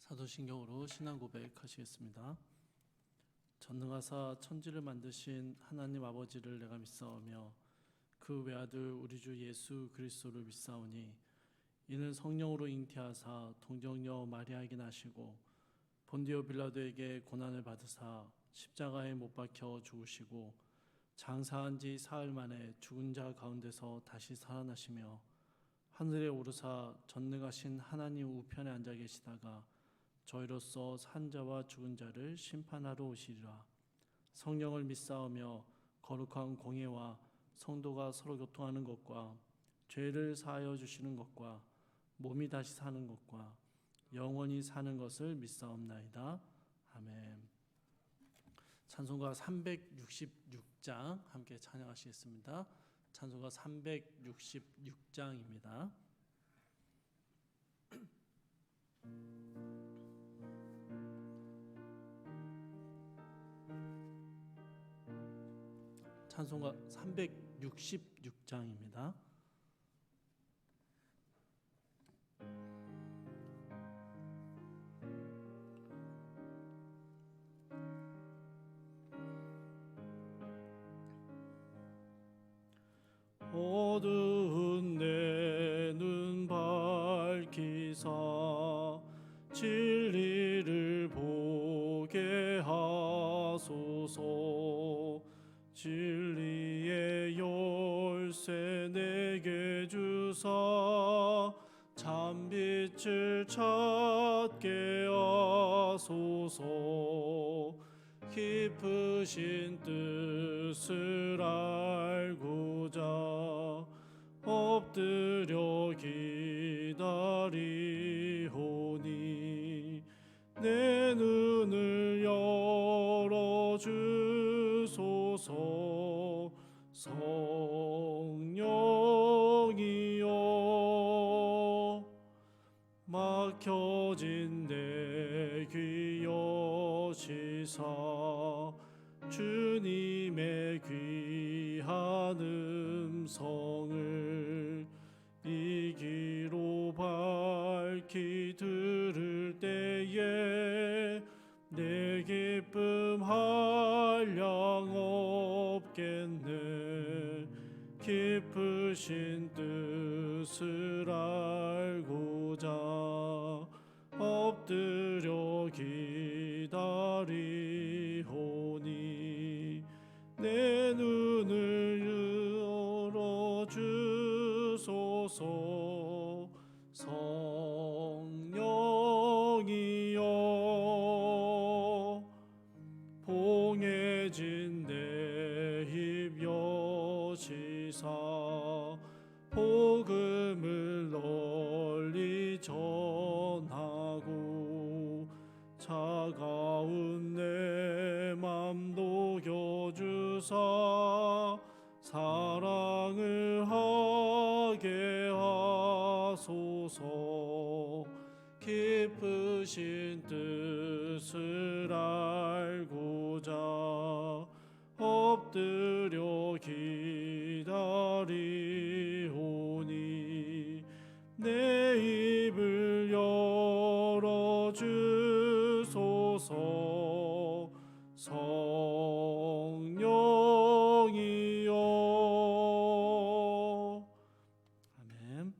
사도신경으로 신앙 고백하시겠습니다. 전능하사 천지를 만드신 하나님 아버지를 내가 믿사오며 그 외아들 우리 주 예수 그리스도를 믿사오니 이는 성령으로 잉태하사 동정녀 마리아에게 나시고 본디오 빌라도에게 고난을 받으사 십자가에 못 박혀 죽으시고 장사한 지 사흘 만에 죽은 자 가운데서 다시 살아나시며 하늘에 오르사 전능하신 하나님 우편에 앉아 계시다가 저희로서 산 자와 죽은 자를 심판하러 오시리라. 성령을 믿사오며 거룩한 공예와 성도가 서로 교통하는 것과 죄를 사하여 주시는 것과 몸이 다시 사는 것과 영원히 사는 것을 믿사옵나이다. 아멘. 찬송가 366장 함께 찬양하시겠습니다. 찬송가 366장입니다. 찬송가 366장입니다. 어두운 내 눈 밝히사 진리를 보게 하소서. 진리의 열쇠 내게 주사 참빛을 찾게 하소서. 깊으신 뜻을 알고자 엎드려 기다리오니 내 눈을 열어주소서. 성령이여 막혀진 내 귀 여시사 주님의 귀한 음성을 이 귀로 밝히 들을 때에 내 기쁨 한량 없겠네. 깊으신 뜻을 알고자 엎드려 기다리오니 내 눈을 열어주소서. 성령이여 봉해진 내 입 여시사 복음을 널리 전하고 차가운 내 맘 녹여주사 사랑을 하게 하소서. 깊으신 뜻을 알고자 엎드려 기다리오니 내 입을 열어주소서. 성령이여. 아멘.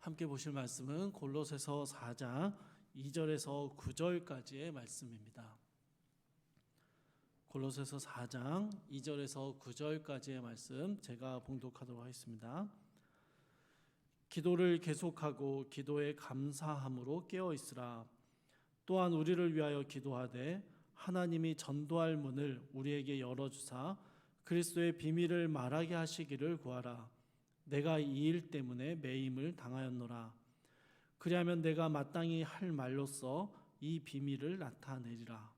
함께 보실 말씀은 골로새서 4장 2절에서 9절까지의 말씀입니다. 골로새서 4장 2절에서 9절까지의 말씀 제가 봉독하도록 하겠습니다. 기도를 계속하고 기도에 감사함으로 깨어 있으라. 또한 우리를 위하여 기도하되 하나님이 전도할 문을 우리에게 열어주사 그리스도의 비밀을 말하게 하시기를 구하라. 내가 이 일 때문에 매임을 당하였노라. 그리하면 내가 마땅히 할 말로써 이 비밀을 나타내리라.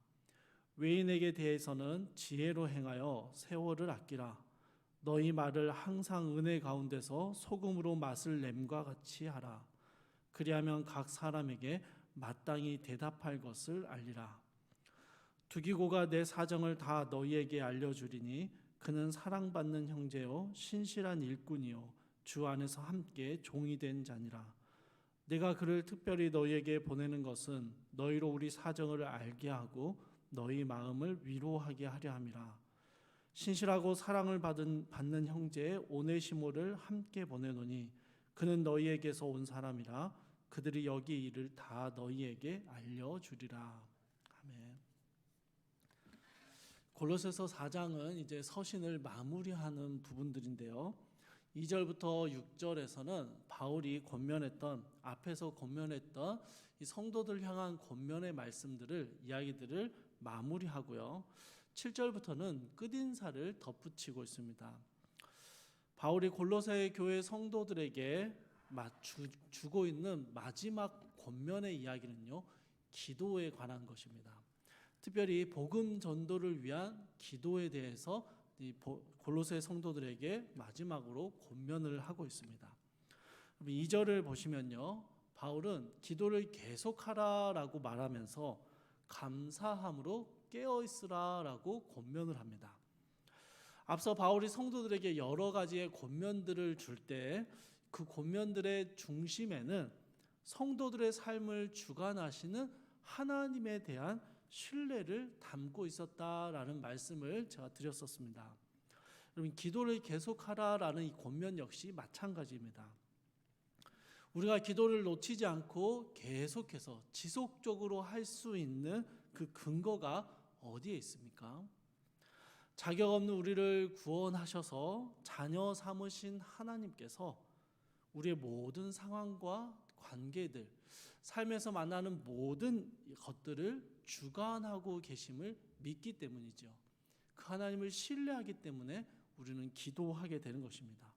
외인에게 대해서는 지혜로 행하여 세월을 아끼라. 너희 말을 항상 은혜 가운데서 소금으로 맛을 냄과 같이 하라. 그리하면 각 사람에게 마땅히 대답할 것을 알리라. 두기고가 내 사정을 다 너희에게 알려주리니 그는 사랑받는 형제요 신실한 일꾼이요 주 안에서 함께 종이 된 자니라. 내가 그를 특별히 너희에게 보내는 것은 너희로 우리 사정을 알게 하고 너희 마음을 위로하게 하려 함이라. 신실하고 사랑을 받는 형제 오네시모를 함께 보내노니 그는 너희에게서 온 사람이라. 그들이 여기 일을 다 너희에게 알려주리라. 아멘. 골로새서 4장은 이제 서신을 마무리하는 부분들인데요. 2절부터 6절에서는 바울이 권면했던, 앞에서 권면했던 이 성도들 향한 권면의 말씀들을, 이야기들을 마무리하고요. 7절부터는 끝인사를 덧붙이고 있습니다. 바울이 골로새 교회 성도들에게 주고 있는 마지막 권면의 이야기는요, 기도에 관한 것입니다. 특별히 복음 전도를 위한 기도에 대해서 이 골로새 성도들에게 마지막으로 권면을 하고 있습니다. 2절을 보시면요, 바울은 기도를 계속하라라고 말하면서 감사함으로 깨어 있으라라고 권면을 합니다. 앞서 바울이 성도들에게 여러 가지의 권면들을 줄 때 그 권면들의 중심에는 성도들의 삶을 주관하시는 하나님에 대한 신뢰를 담고 있었다라는 말씀을 제가 드렸었습니다. 여러분, 기도를 계속하라라는 이 권면 역시 마찬가지입니다. 우리가 기도를 놓치지 않고 계속해서 지속적으로 할 수 있는 그 근거가 어디에 있습니까? 자격 없는 우리를 구원하셔서 자녀 삼으신 하나님께서 우리의 모든 상황과 관계들, 삶에서 만나는 모든 것들을 주관하고 계심을 믿기 때문이죠. 그 하나님을 신뢰하기 때문에 우리는 기도하게 되는 것입니다.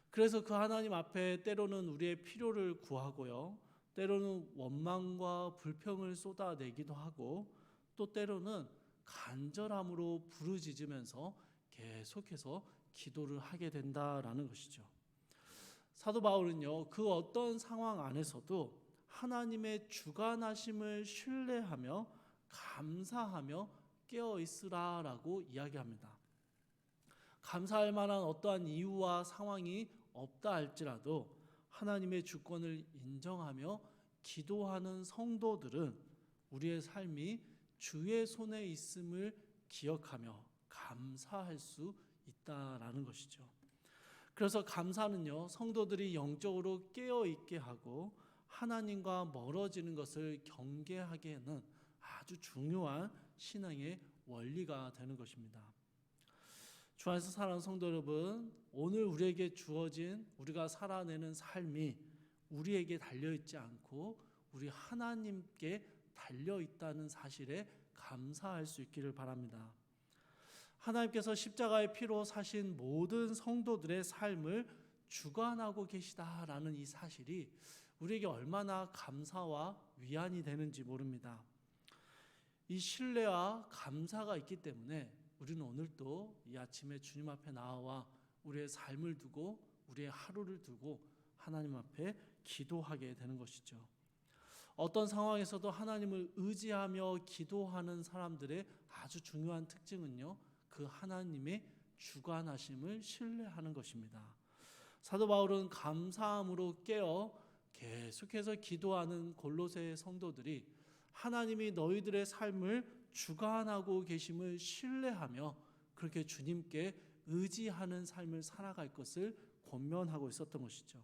그래서 그 하나님 앞에 때로는 우리의 필요를 구하고요, 때로는 원망과 불평을 쏟아내기도 하고, 또 때로는 간절함으로 부르짖으면서 계속해서 기도를 하게 된다라는 것이죠. 사도 바울은요, 그 어떤 상황 안에서도 하나님의 주관하심을 신뢰하며 감사하며 깨어 있으라라고 이야기합니다. 감사할 만한 어떠한 이유와 상황이 없다 할지라도 하나님의 주권을 인정하며 기도하는 성도들은 우리의 삶이 주의 손에 있음을 기억하며 감사할 수 있다라는 것이죠. 그래서 감사는요, 성도들이 영적으로 깨어 있게 하고 하나님과 멀어지는 것을 경계하게 하는 아주 중요한 신앙의 원리가 되는 것입니다. 주 안에서 사랑하는 성도 여러분, 오늘 우리에게 주어진, 우리가 살아내는 삶이 우리에게 달려있지 않고 우리 하나님께 달려있다는 사실에 감사할 수 있기를 바랍니다. 하나님께서 십자가의 피로 사신 모든 성도들의 삶을 주관하고 계시다라는 이 사실이 우리에게 얼마나 감사와 위안이 되는지 모릅니다. 이 신뢰와 감사가 있기 때문에 우리는 오늘도 이 아침에 주님 앞에 나와 우리의 삶을 두고 우리의 하루를 두고 하나님 앞에 기도하게 되는 것이죠. 어떤 상황에서도 하나님을 의지하며 기도하는 사람들의 아주 중요한 특징은요, 그 하나님의 주관하심을 신뢰하는 것입니다. 사도 바울은 감사함으로 깨어 계속해서 기도하는 골로새 성도들이 하나님이 너희들의 삶을 주관하고 계심을 신뢰하며 그렇게 주님께 의지하는 삶을 살아갈 것을 권면하고 있었던 것이죠.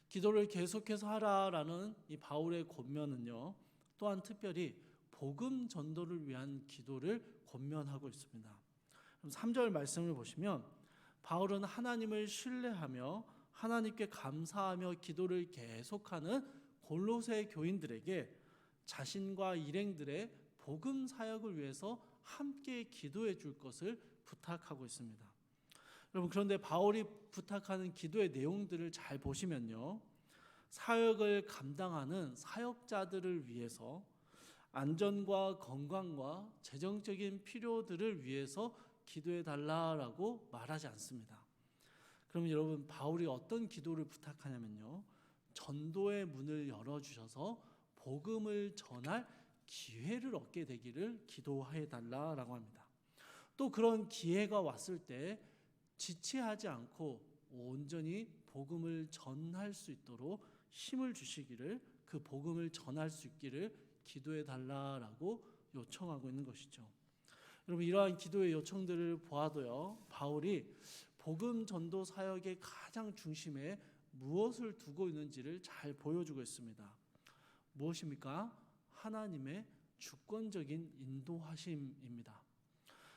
기도를 계속해서 하라라는 이 바울의 권면은요, 또한 특별히 복음 전도를 위한 기도를 권면하고 있습니다. 3절 말씀을 보시면 바울은 하나님을 신뢰하며 하나님께 감사하며 기도를 계속하는 골로새 교인들에게 자신과 일행들의 복음 사역을 위해서 함께 기도해 줄 것을 부탁하고 있습니다. 여러분, 그런데 바울이 부탁하는 기도의 내용들을 잘 보시면요, 사역을 감당하는 사역자들을 위해서 안전과 건강과 재정적인 필요들을 위해서 기도해 달라라고 말하지 않습니다. 그럼 여러분, 바울이 어떤 기도를 부탁하냐면요, 전도의 문을 열어주셔서 복음을 전할 기회를 얻게 되기를 기도해 달라라고 합니다. 또 그런 기회가 왔을 때 지체하지 않고 온전히 복음을 전할 수 있도록 힘을 주시기를, 그 복음을 전할 수 있기를 기도해 달라라고 요청하고 있는 것이죠. 여러분, 이러한 기도의 요청들을 보아도요, 바울이 복음 전도 사역의 가장 중심에 무엇을 두고 있는지를 잘 보여주고 있습니다. 무엇입니까? 하나님의 주권적인 인도하심입니다.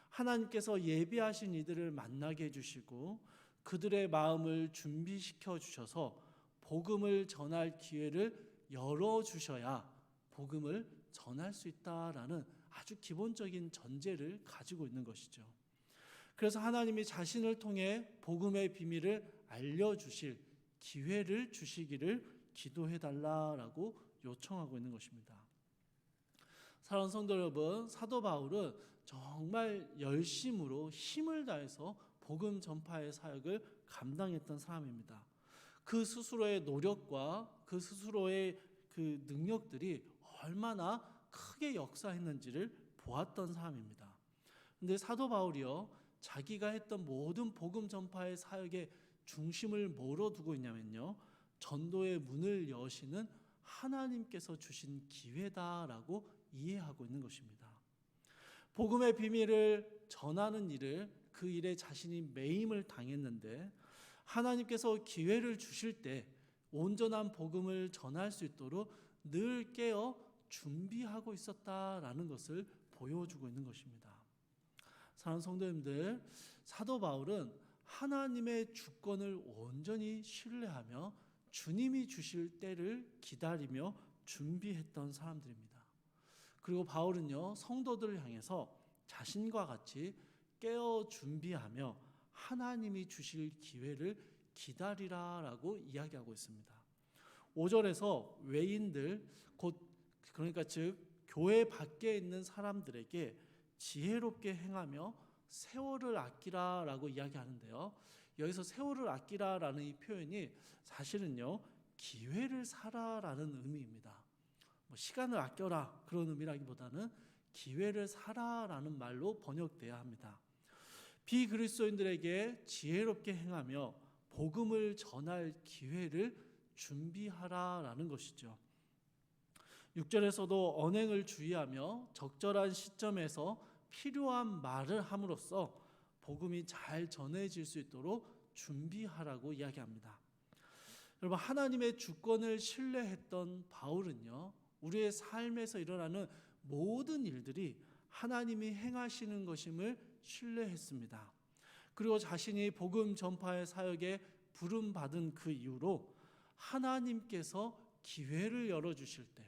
하나님께서 예비하신 이들을 만나게 해주시고 그들의 마음을 준비시켜 주셔서 복음을 전할 기회를 열어주셔야 복음을 전할 수 있다라는 아주 기본적인 전제를 가지고 있는 것이죠. 그래서 하나님이 자신을 통해 복음의 비밀을 알려주실 기회를 주시기를 기도해달라고 요청하고 있는 것입니다. 사랑하는 성도 여러분, 사도 바울은 정말 열심으로 힘을 다해서 복음 전파의 사역을 감당했던 사람입니다. 그 스스로의 노력과 그 스스로의 그 능력들이 얼마나 크게 역사했는지를 보았던 사람입니다. 근데 사도 바울이요, 자기가 했던 모든 복음 전파의 사역의 중심을 뭐로 두고 있냐면요, 전도의 문을 여시는 하나님께서 주신 기회다라고 이해하고 있는 것입니다. 복음의 비밀을 전하는 일을, 그 일에 자신이 매임을 당했는데 하나님께서 기회를 주실 때 온전한 복음을 전할 수 있도록 늘 깨어 준비하고 있었다라는 것을 보여주고 있는 것입니다. 사랑하는 성도님들, 사도 바울은 하나님의 주권을 온전히 신뢰하며 주님이 주실 때를 기다리며 준비했던 사람들입니다. 그리고 바울은요, 성도들을 향해서 자신과 같이 깨어 준비하며 하나님이 주실 기회를 기다리라라고 이야기하고 있습니다. 5절에서 외인들, 그러니까 즉 교회 밖에 있는 사람들에게 지혜롭게 행하며 세월을 아끼라라고 이야기하는데요. 여기서 세월을 아끼라라는 이 표현이 사실은요, 기회를 사라라는 의미입니다. 시간을 아껴라 그런 의미라기보다는 기회를 사라라는 말로 번역돼야 합니다. 비그리스도인들에게 지혜롭게 행하며 복음을 전할 기회를 준비하라라는 것이죠. 6절에서도 언행을 주의하며 적절한 시점에서 필요한 말을 함으로써 복음이 잘 전해질 수 있도록 준비하라고 이야기합니다. 여러분, 하나님의 주권을 신뢰했던 바울은요, 우리의 삶에서 일어나는 모든 일들이 하나님이 행하시는 것임을 신뢰했습니다. 그리고 자신이 복음 전파의 사역에 부름받은 그 이후로 하나님께서 기회를 열어주실 때,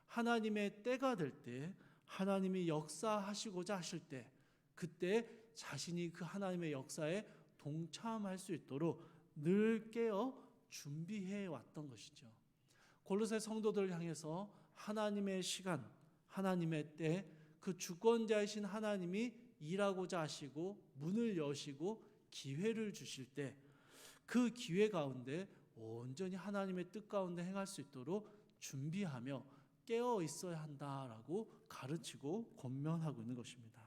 하나님의 때가 될 때, 하나님이 역사하시고자 하실 때, 그때 자신이 그 하나님의 역사에 동참할 수 있도록 늘 깨어 준비해 왔던 것이죠. 골로새 성도들을 향해서 하나님의 시간, 하나님의 때, 그 주권자이신 하나님이 일하고자 하시고 문을 여시고 기회를 주실 때, 그 기회 가운데 온전히 하나님의 뜻 가운데 행할 수 있도록 준비하며 깨어 있어야 한다라고 가르치고 권면하고 있는 것입니다.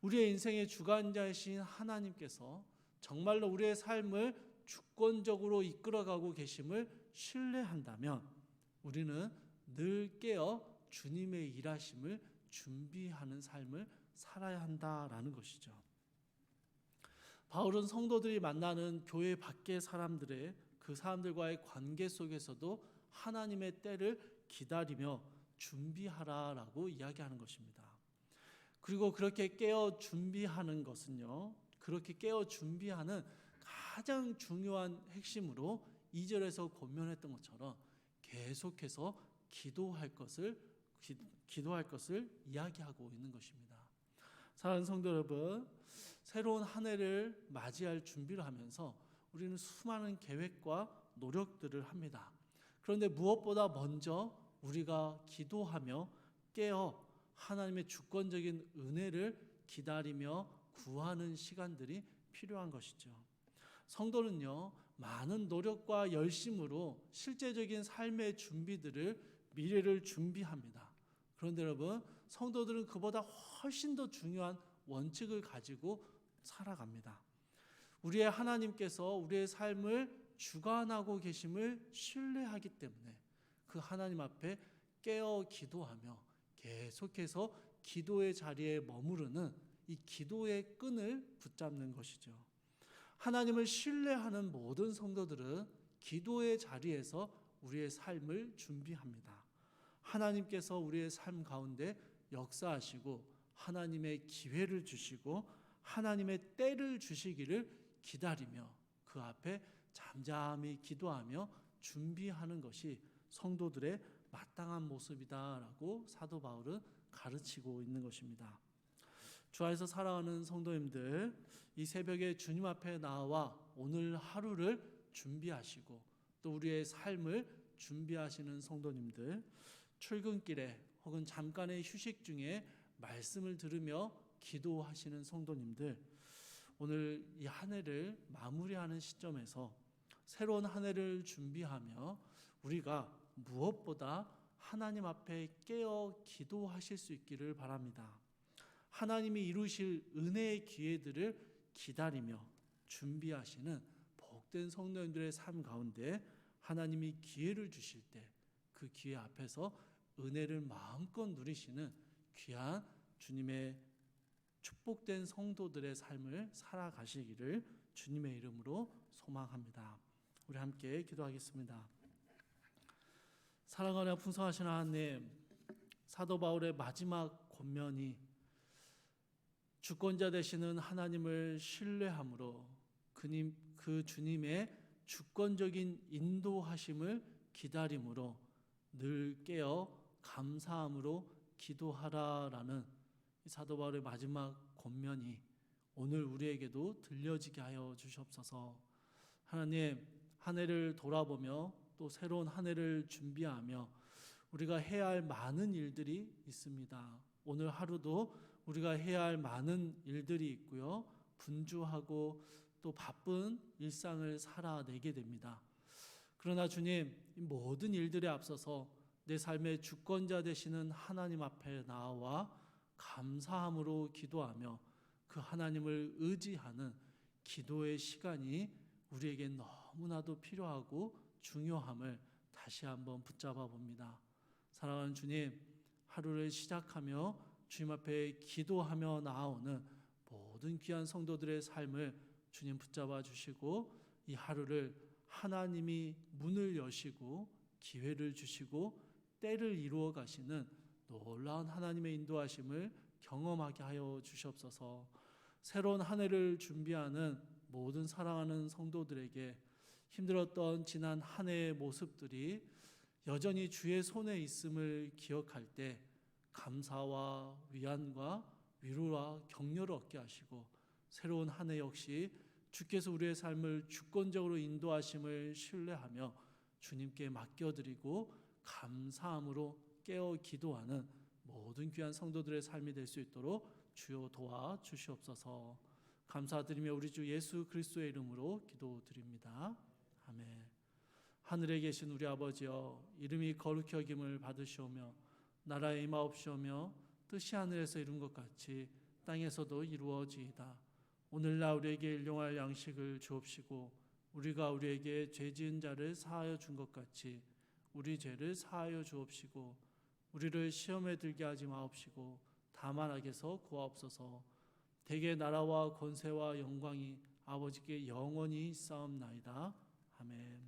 우리의 인생의 주관자이신 하나님께서 정말로 우리의 삶을 주권적으로 이끌어가고 계심을 신뢰한다면 우리는 늘 깨어 주님의 일하심을 준비하는 삶을 살아야 한다라는 것이죠. 바울은 성도들이 만나는 교회 밖의 사람들의 그 사람들과의 관계 속에서도 하나님의 때를 기다리며 준비하라라고 이야기하는 것입니다. 그리고 그렇게 깨어 준비하는 것은요, 그렇게 깨어 준비하는 가장 중요한 핵심으로 2절에서 권면했던 것처럼 계속해서 기도할 것을 이야기하고 있는 것입니다. 사랑하는 성도 여러분, 새로운 한 해를 맞이할 준비를 하면서 우리는 수많은 계획과 노력들을 합니다. 그런데 무엇보다 먼저 우리가 기도하며 깨어 하나님의 주권적인 은혜를 기다리며 구하는 시간들이 필요한 것이죠. 성도는요, 많은 노력과 열심으로 실제적인 삶의 준비들을, 미래를 준비합니다. 그런데 여러분, 성도들은 그보다 훨씬 더 중요한 원칙을 가지고 살아갑니다. 우리의 하나님께서 우리의 삶을 주관하고 계심을 신뢰하기 때문에 그 하나님 앞에 깨어 기도하며 계속해서 기도의 자리에 머무르는 이 기도의 끈을 붙잡는 것이죠. 하나님을 신뢰하는 모든 성도들은 기도의 자리에서 우리의 삶을 준비합니다. 하나님께서 우리의 삶 가운데 역사하시고 하나님의 기회를 주시고 하나님의 때를 주시기를 기다리며 그 앞에 잠잠히 기도하며 준비하는 것이 성도들의 마땅한 모습이다라고 사도 바울은 가르치고 있는 것입니다. 주 안에서 살아가는 성도님들, 이 새벽에 주님 앞에 나와 오늘 하루를 준비하시고 또 우리의 삶을 준비하시는 성도님들, 출근길에 혹은 잠깐의 휴식 중에 말씀을 들으며 기도하시는 성도님들, 오늘 이 한 해를 마무리하는 시점에서 새로운 한 해를 준비하며 우리가 무엇보다 하나님 앞에 깨어 기도하실 수 있기를 바랍니다. 하나님이 이루실 은혜의 기회들을 기다리며 준비하시는 복된 성도님들의 삶 가운데 하나님이 기회를 주실 때 그 기회 앞에서 은혜를 마음껏 누리시는 귀한 주님의 축복된 성도들의 삶을 살아가시기를 주님의 이름으로 소망합니다. 우리 함께 기도하겠습니다. 사랑하며 풍성하신 하나님, 사도 바울의 마지막 권면이 주권자 되시는 하나님을 신뢰함으로 그 주님의 주권적인 인도하심을 기다림으로 늘 깨어 감사함으로 기도하라라는 사도 바울의 마지막 권면이 오늘 우리에게도 들려지게 하여 주시옵소서. 하나님, 한 해를 돌아보며 또 새로운 한 해를 준비하며 우리가 해야 할 많은 일들이 있습니다. 오늘 하루도 우리가 해야 할 많은 일들이 있고요. 분주하고 또 바쁜 일상을 살아내게 됩니다. 그러나 주님, 이 모든 일들에 앞서서 내 삶의 주권자 되시는 하나님 앞에 나와 감사함으로 기도하며 그 하나님을 의지하는 기도의 시간이 우리에게 너무나도 필요하고 중요함을 다시 한번 붙잡아 봅니다. 사랑하는 주님, 하루를 시작하며 주님 앞에 기도하며 나아오는 모든 귀한 성도들의 삶을 주님 붙잡아 주시고 이 하루를 하나님이 문을 여시고 기회를 주시고 때를 이루어 가시는 놀라운 하나님의 인도하심을 경험하게 하여 주시옵소서. 새로운 한 해를 준비하는 모든 사랑하는 성도들에게 힘들었던 지난 한 해의 모습들이 여전히 주의 손에 있음을 기억할 때 감사와 위안과 위로와 격려를 얻게 하시고 새로운 한 해 역시 주께서 우리의 삶을 주권적으로 인도하심을 신뢰하며 주님께 맡겨드리고 감사함으로 깨어 기도하는 모든 귀한 성도들의 삶이 될 수 있도록 주여 도와주시옵소서. 감사드리며 우리 주 예수 그리스도의 이름으로 기도드립니다. 아멘. 하늘에 계신 우리 아버지여, 이름이 거룩히 여김을 받으시오며 나라에 임하옵시오며 뜻이 하늘에서 이룬 것 같이 땅에서도 이루어지이다. 오늘날 우리에게 일용할 양식을 주옵시고 우리가 우리에게 죄 지은 자를 사하여 준 것 같이 우리 죄를 사하여 주옵시고 우리를 시험에 들게 하지 마옵시고 다만 악에서 구하옵소서. 대개 나라와 권세와 영광이 아버지께 영원히 있사옵나이다. 아멘.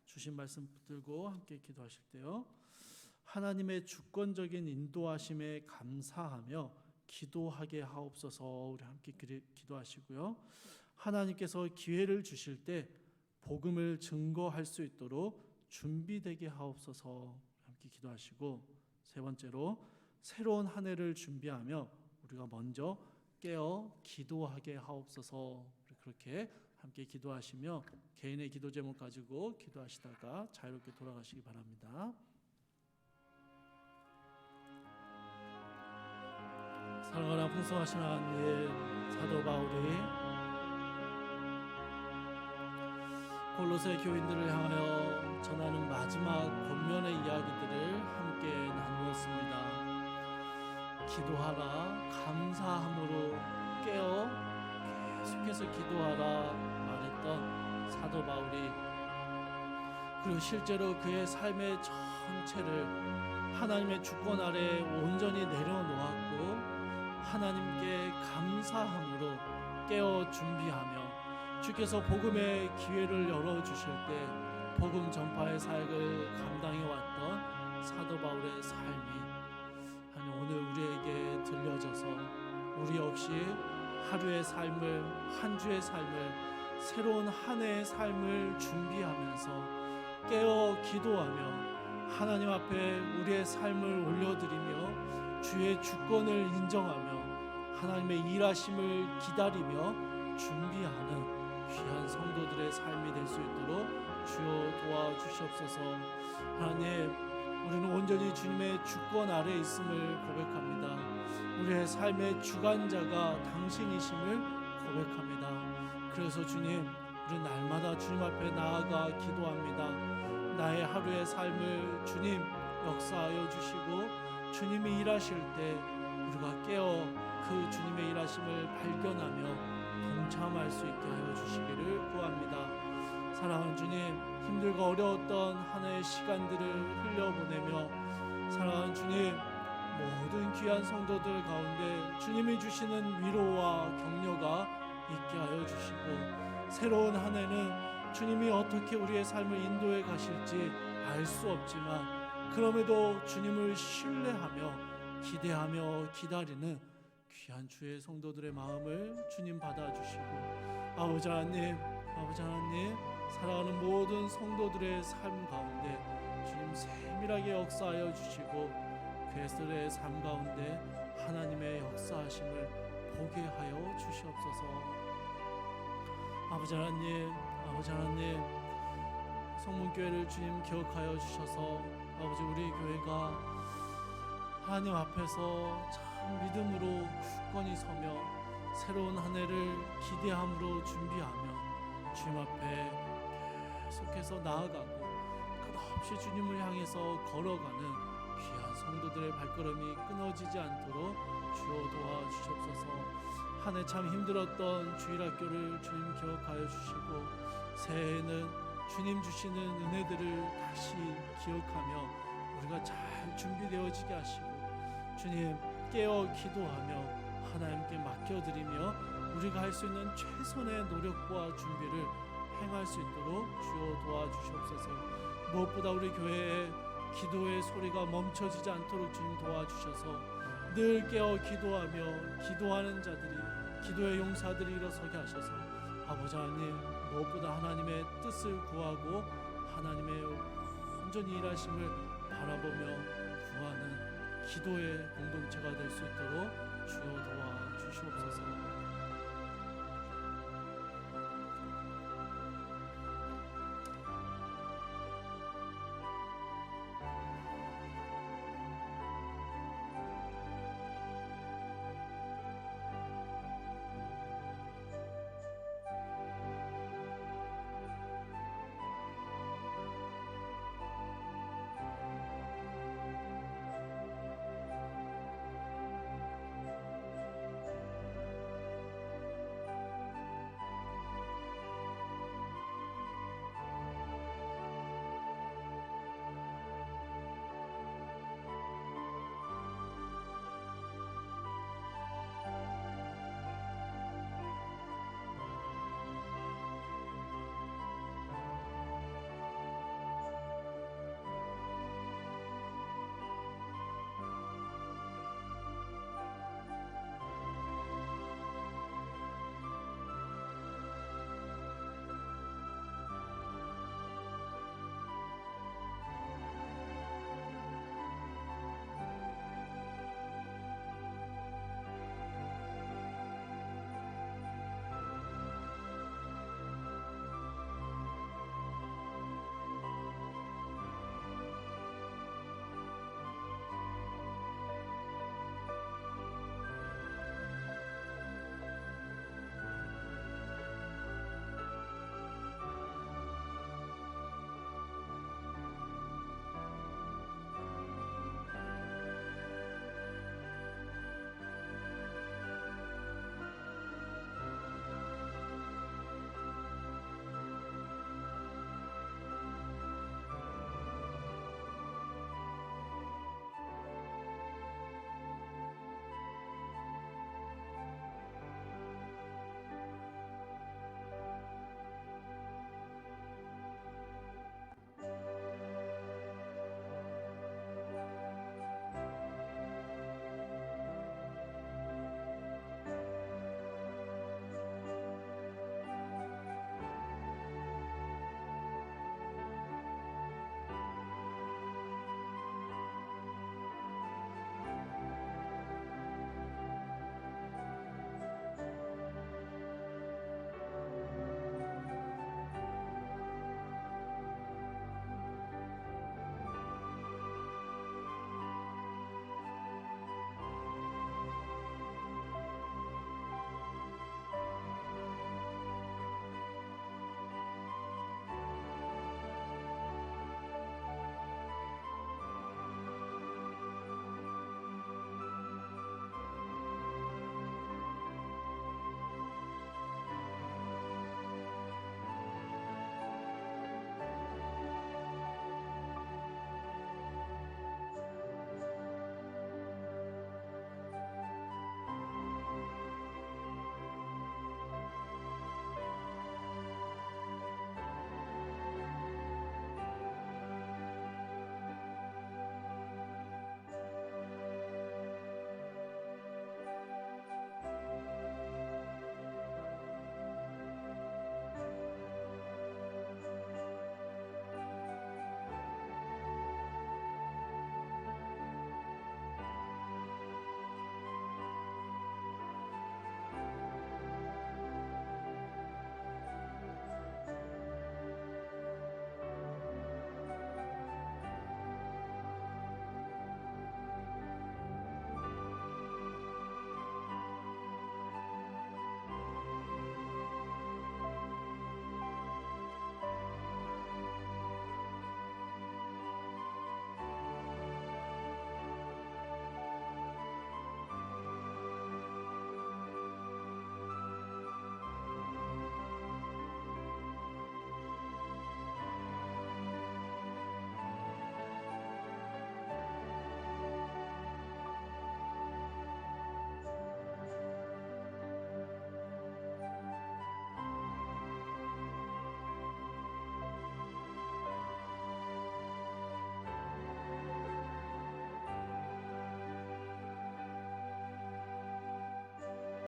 주신 말씀 붙들고 함께 기도하실 때요, 하나님의 주권적인 인도하심에 감사하며 기도하게 하옵소서. 우리 함께 기도하시고요, 하나님께서 기회를 주실 때 복음을 증거할 수 있도록 준비되게 하옵소서. 함께 기도하시고, 세 번째로 새로운 한 해를 준비하며 우리가 먼저 깨어 기도하게 하옵소서. 그렇게 함께 기도하시며 개인의 기도 제목 가지고 기도하시다가 자유롭게 돌아가시기 바랍니다. 사랑하나 풍성하신 하나님, 사도 바울이 골로새 교인들을 향하여 전하는 마지막 권면의 이야기들을 함께 나누었습니다. 기도하라, 감사함으로 깨어 계속해서 기도하라 말했던 사도 바울이 그리고 실제로 그의 삶의 전체를 하나님의 주권 아래 온전히 내려놓았고 하나님께 감사함으로 깨어 준비하며 주께서 복음의 기회를 열어주실 때 복음 전파의 사역을 감당해 왔던 사도 바울의 삶이 하나님 오늘 우리에게 들려져서 우리 역시 하루의 삶을 한 주의 삶을 새로운 한 해의 삶을 준비하면서 깨어 기도하며 하나님 앞에 우리의 삶을 올려드리며 주의 주권을 인정하며 하나님의 일하심을 기다리며 준비하는 귀한 성도들의 삶이 될 수 있도록 주여 도와주시옵소서. 하나님, 우리는 온전히 주님의 주권 아래 있음을 고백합니다. 우리의 삶의 주관자가 당신이심을 고백합니다. 그래서 주님, 우리 날마다 주님 앞에 나아가 기도합니다. 나의 하루의 삶을 주님 역사하여 주시고 주님이 일하실 때 우리가 깨어 그 주님의 일하심을 발견하며 동참할 수 있게 하여 주시기를 구합니다. 사랑하는 주님, 힘들고 어려웠던 한 해의 시간들을 흘려보내며 사랑하는 주님, 모든 귀한 성도들 가운데 주님이 주시는 위로와 격려가 있게 하여 주시고 새로운 한 해는 주님이 어떻게 우리의 삶을 인도해 가실지 알 수 없지만 그럼에도 주님을 신뢰하며 기대하며 기다리는 귀한 주의 성도들의 마음을 주님 받아주시고 아버지 하나님 사랑하는 모든 성도들의 삶 가운데 주님 세밀하게 역사하여 주시고 그들의 삶 가운데 하나님의 역사하심을 보게 하여 주시옵소서. 아버지 하나님 성문교회를 주님 기억하여 주셔서 아버지 우리 교회가 하나님 앞에서 참 믿음으로 굳건히 서며 새로운 한 해를 기대함으로 준비하며 주님 앞에 계속해서 나아가고 끝없이 주님을 향해서 걸어가는 귀한 성도들의 발걸음이 끊어지지 않도록 주여 도와주시옵소서. 한 해 참 힘들었던 주일학교를 주님 기억하여 주시고 새해에는 주님 주시는 은혜들을 다시 기억하며 우리가 잘 준비되어지게 하시고 주님 깨어 기도하며 하나님께 맡겨드리며 우리가 할 수 있는 최선의 노력과 준비를 행할 수 있도록 주여 도와주시옵소서. 무엇보다 우리 교회의 기도의 소리가 멈춰지지 않도록 주님 도와주셔서 늘 깨어 기도하며 기도하는 자들이 기도의 용사들이 일어서게 하셔서 아버지 하나님 무엇보다 하나님의 뜻을 구하고 하나님의 온전히 일하심을 바라보며 구하는 기도의 공동체가 될 수 있도록 주여 도와주시옵소서.